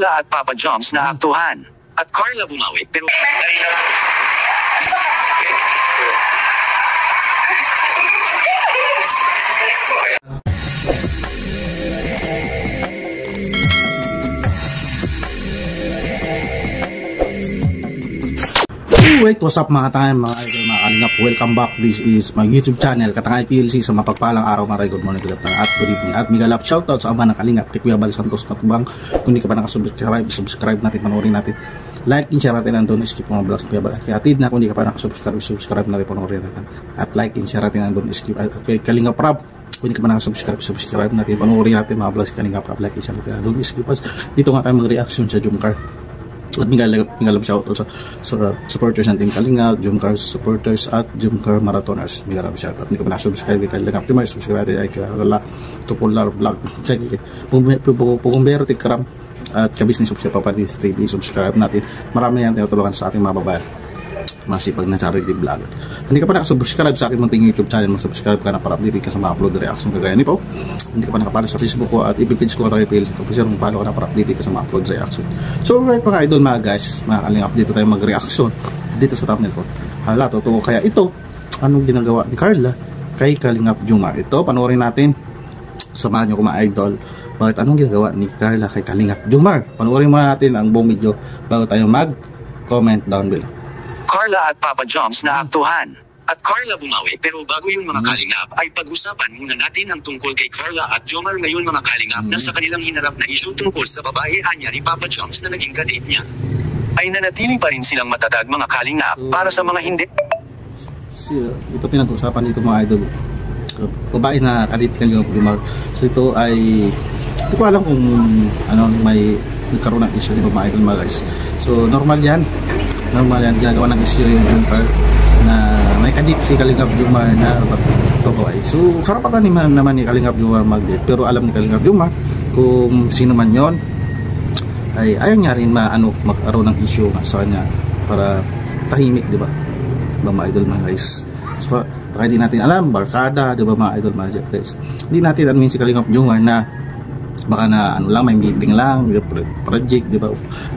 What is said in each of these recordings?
Carla at Papa Joms na aktuhan. At Carla bumawi pero... Wait, what's up mga time, mga idol, mga kalingap. Welcome back. This is my YouTube channel, Katangay PLC. Sa mapagpalang araw mga good morning, good afternoon, at good evening. At migalap shoutout sa ama ng kalingap kay Kuya Bal Santos na tubang. Kung hindi ka pa nakasubscribe, subscribe natin, panoorin natin. Like and share natin ang doon, skip mga vlogs ng Kuya Bal. Kaya atid na kung hindi ka pa nakasubscribe, subscribe natin, panoorin natin. At like and share natin ang doon, skip. Okay, Kalingap Rab, kung hindi ka pa nakasubscribe, subscribe natin, panoorin natin mga vlogs Kalingap Rab. Like and share natin ang doon, skip. Dito nga tayo mag-reaction sa Jumcar. At migalap shoutout sa supporters ng Team Kalingap, Jumcar supporters at Jumcar marathoners. Migalap shoutout. Hindi ko pa na-subscribe kay Kalingap. Di may subscribe ay kala Tupular Vlog. Check it. Pugumbero Tikram at ka-business of siya Papadis TV. Subscribe natin. Marami yan tinutulungan sa ating mga babayan. Masipag na charity vlogger. Hindi ka pa nakasubscribe sa aking munting YouTube channel, mag-subscribe ka na para update ka sa mga upload reaction kagaya nito. Hindi ka pa nakapalo sa Facebook ko at ipipage ko tayo PLC. Officer, kung paano ka na para update ka sa mga upload reaction. So right mga idol, mga guys, mga kalingap, dito tayo mag-reaction dito sa thumbnail ko. Hala, totoo kaya ito, anong ginagawa ni Carla kay Kalingap Jumar? Ito, panoorin natin. Samahan nyo ko mga idol. Bakit anong ginagawa ni Carla kay Kalingap Jumar? Panoorin muna natin ang buong video bago tayo mag-comment down below. Carla at Papa Joms na aktuhan. At Carla bumawi pero bago yung mga kalingap ay pag-usapan muna natin ang tungkol kay Carla at Jomar ngayon mga kalingap na sa kanilang hinarap na issue tungkol sa babae anya ni Papa Joms na naging kadate niya. Ay nanatili pa rin silang matatag mga kalingap para sa mga hindi. Ito pinag-usapan dito mga idol. Babae na kadate kay Jomar. So ito ay hindi ko alam kung ano may nagkaroon ng issue dito mga idol mga guys. So normal yan ginagawa ng issue yung Jumcar na may kadit si Kalingap Jumar na babae. So karapatan naman ni Kalingap Jumar mag-date, pero alam ni Kalingap Jumar kung sino man yon ay ayaw niya rin magkaroon ng issue sa kanya para tahimik, di ba? Mga idol mga guys. So baka hindi natin alam, barkada, di ba mga idol mga guys? Hindi natin alam si Kalingap Jumar na baka na may meeting lang, project, di ba?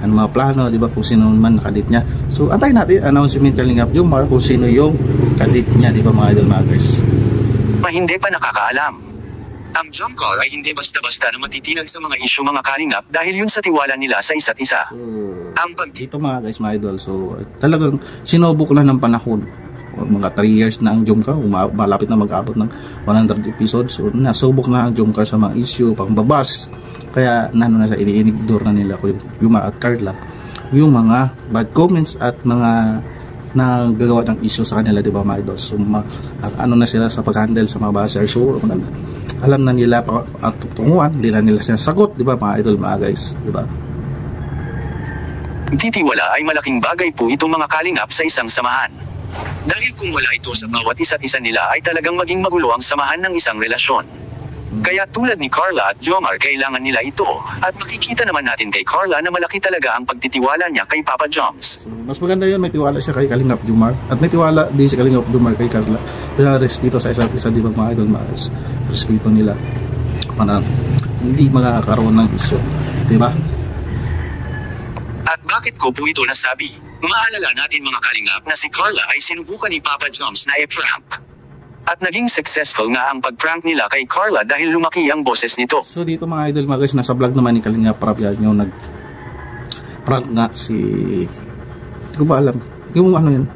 Ano mga plano, di ba? Kung sino man nakadate niya. So antayin natin announcement Kalingap Jumar kung sino yung kadate niya, di ba mga idol mga guys? Hindi pa nakakaalam. Ang Jumcar ay hindi basta-basta na matitinag sa mga issue mga kalingap dahil yun sa tiwala nila sa isa't isa. So, dito mga guys, mga idol, so talagang sinubok na ng panahon. Mga 3 years na ang Jumcar, malapit na mag-abot ng 100 episodes. So nasubok na ang Jumcar sa mga issue, pangbabas. Kaya na sa iniinigdor na nila ko Jumar at Carla yung mga bad comments at mga nagagawa ng issue sa kanila, di ba mga idol? So ano na sila sa pag-handle sa mga basher. So alam na nila at tunguan, hindi na nila sinasagot, di ba mga idol mga guys, di ba? Titiwala ay malaking bagay po itong mga kalingap sa isang samahan. Dahil kung wala ito sa bawat isa't isa nila ay talagang maging magulo ang samahan ng isang relasyon. Kaya tulad ni Carla at Jomar kailangan nila ito at makikita naman natin kay Carla na malaki talaga ang pagtitiwala niya kay Papa Joms. So, mas maganda yun, may tiwala siya kay Kalingap Jomar at may tiwala din si Kalingap Jomar kay Carla. Kaya respeto sa isa't isa, di ba mga idol, mas respeto nila para hindi makakaroon ng isyo, di ba? At bakit ko po ito nasabi? Maalala natin mga kalingap na si Carla ay sinubukan ni Papa Joms na i-prank. At naging successful nga ang pag-prank nila kay Carla dahil lumaki ang boses nito. So dito mga idol mga guys, nasa vlog naman ni Kalingap Rab yan yung nag-prank nga si... Hindi ko ba alam. Yung ano yun,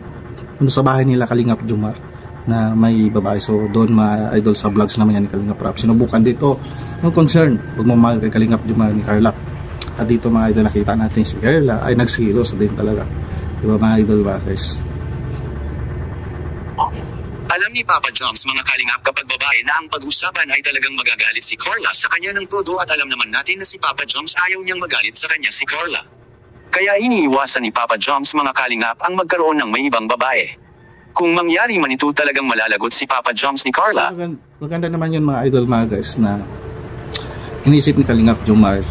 yung sa bahay nila Kalingap Jumar na may babae. So doon mga idol sa vlogs naman yan ni Kalingap Rab. Sinubukan dito yung concern, pagmamahal kay Kalingap Jumar ni Carla. At dito mga idol nakita natin si Carla ay nagsilos din talaga. Diba mga idol ba guys? Alam ni Papa Joms mga kalingap kapag babae na ang pag-usapan ay talagang magagalit si Carla sa kanya ng todo at alam naman natin na si Papa Joms ayaw niyang magalit sa kanya si Carla. Kaya iniiwasan ni Papa Joms mga kalingap ang magkaroon ng may ibang babae. Kung mangyari man ito talagang malalagot si Papa Joms ni Carla. Maganda naman yun mga idol mga guys na inisip ni Kalingap Jomar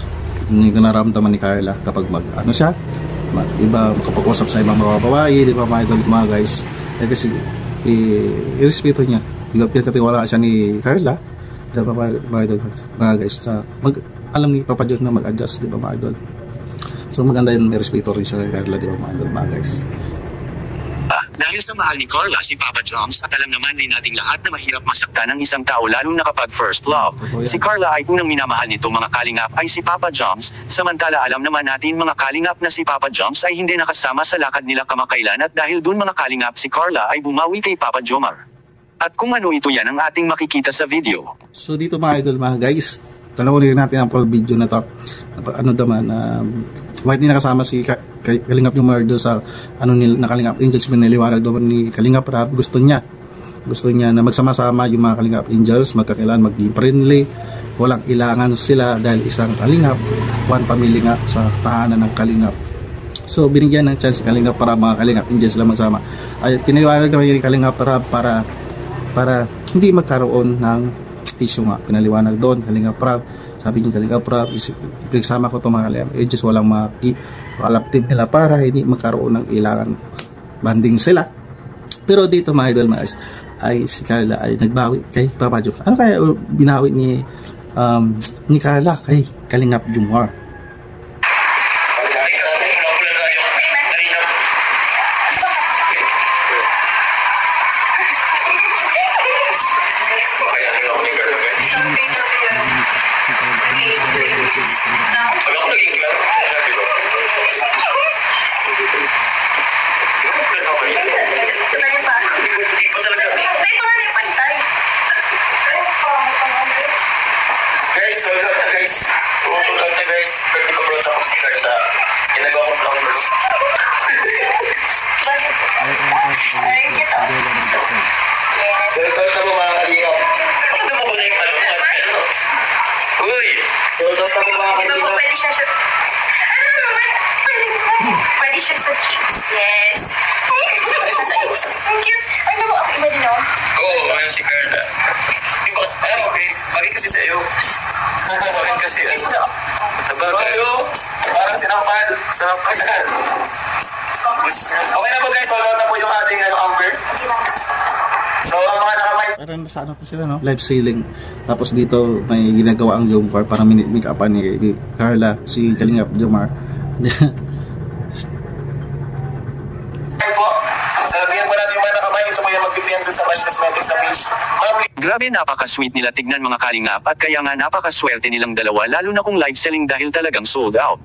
yung naramdaman ni Carla kapag iba makapag-usap sa ibang mga babae, di ba mga idol mga guys? Kasi i-respeto niya, di ba pinakatiwala siya ni Carla, di ba mga idol mga guys, alam ni Papa Joms na mag-adjust, di ba mga idol? So maganda yun, may respeto rin siya kay Carla, di ba mga guys? Dahil sa mahal ni Carla si Papa Joms at alam naman din nating lahat na mahirap masaktan ng isang tao lalo na kapag first love. Si Carla ay unang minamahal nito mga kalingap ay si Papa Joms, samantala alam naman natin mga kalingap na si Papa Joms ay hindi nakasama sa lakad nila kamakailan at dahil dun mga kalingap si Carla ay bumawi kay Papa Jomar. At kung ano ito yan ang ating makikita sa video. So dito mga idol mga guys, tanawin natin ang full video na to. Ano naman, bakit hindi nakasama si Kalingap Jomar doon sa na Kalingap Angels, pinaliwanag doon ni Kalingap Rap, gusto niya na magsama-sama yung mga Kalingap Angels, magkakailan, maging friendly, walang ilangan sila dahil isang Kalingap, one family nga sa tahanan ng Kalingap. So binigyan ng chance si Kalingap para mga Kalingap Angels lang magsama. Ay pinaliwanag naman ni Kalingap Rap para hindi magkaroon ng issue nga, pinaliwanag doon Kalingap Rap. Sabi niya Kalingap Rap, pinagsama ko itong mga Kalingap Angels, walang team nila para hindi magkaroon ng ilangan, banding sila. Pero dito mga idol mga guys, ay si Carla ay nagbawi kay Papa Joms. Ano kaya binawi ni Carla kay Kalingap Jomar? Pwede siya sa kids. Yes. Ang cute. Ay, naman ako iba din, oh. Oo, ngayon si Carla. Diba? Ay, okay. Bakit kasi sa'yo? Bakit kasi? Sabagay. Parang sinampan. Okay na po guys, wala na po yung ating Amber. So, ang mga nakamay. Parang sa ano to sila, no? Live ceiling. Tapos dito may ginagawa ang Jomar para make upan ni Carla, si Kalingap Jomar. Grabe napaka-sweet nila tignan mga kalingap at kaya nga napaka-swerte nilang dalawa lalo na kung live selling dahil talagang sold out.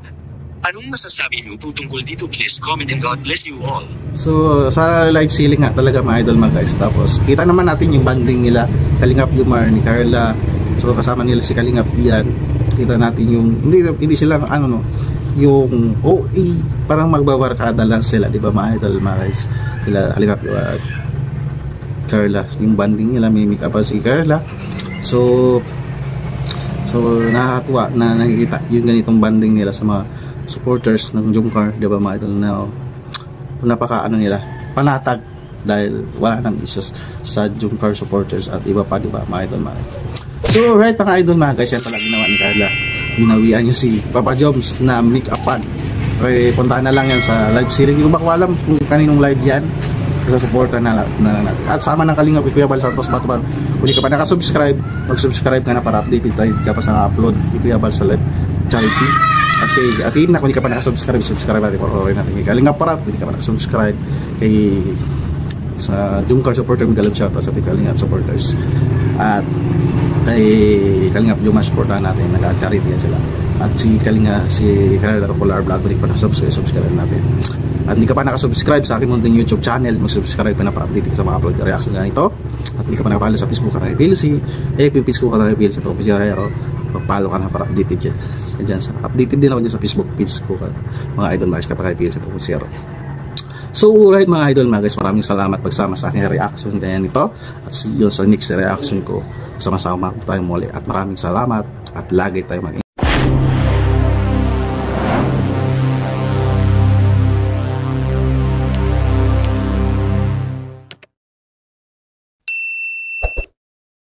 Anong masasabi niyo tungkol dito? Please comment and God bless you all. So sa live selling nga talaga mga idol mga guys. Tapos kita naman natin yung banding nila Kalingap Jomar ni Carla. So kasama nila si Kalingap Ian. Kita natin yung hindi sila ano no, yung OE parang magbabarkada lang sila, di ba mga idol mga guys. Sila Kalingap Carla, yung banding nila, may make up si Carla. So nakakatuwa na nakikita yung ganitong banding nila sa mga supporters ng Jomar, di ba mga idol, na napaka ano nila, panatag dahil wala nang issues sa Jomar supporters at iba pa, di ba mga idol mga idol. So right mga idol mga guys, yan pala ginawa ni Carla, binawian niyo si Papa Joms na make upan. Okay, puntahan na lang yan sa live series. Hindi ko ba alam kung kaninong live yan, sa supporter na natin. At sama ng Kalingap Kuya Bal Santos Batubag. Kung hindi ka pa nakasubscribe, mag-subscribe ka na para updated tayo ka pa sa upload ni Kuya Bal sa live charity. At yun na, kung hindi ka pa nakasubscribe, subscribe natin para rin natin kay Kalingap Parap. Kung hindi ka pa nakasubscribe kay sa Jomar supporter, mag-galab shoutout sa Kalingap supporters. At kay Kalingap Jomar supporter natin, nag-charity yan sila. At si Carla Popular Vlog, kung hindi ka pa nakasubscribe natin. At hindi ka pa nakasubscribe sa aking munting YouTube channel, mag-subscribe ka na para update ka sa mga upload na reaction na ito. At hindi ka pa nakapalo sa Facebook ka na PLC, Facebook ka na PLC, ito pag-follow ka na para updated dyan. Updated din ako dyan sa Facebook page ko, mga idol mga katakay PLC, ito po. So right mga idol mga guys, maraming salamat pagsama sa aking reaction ganyan ito. At see you sa next reaction ko. Sama-sama tayo muli at maraming salamat at lagi tayo mag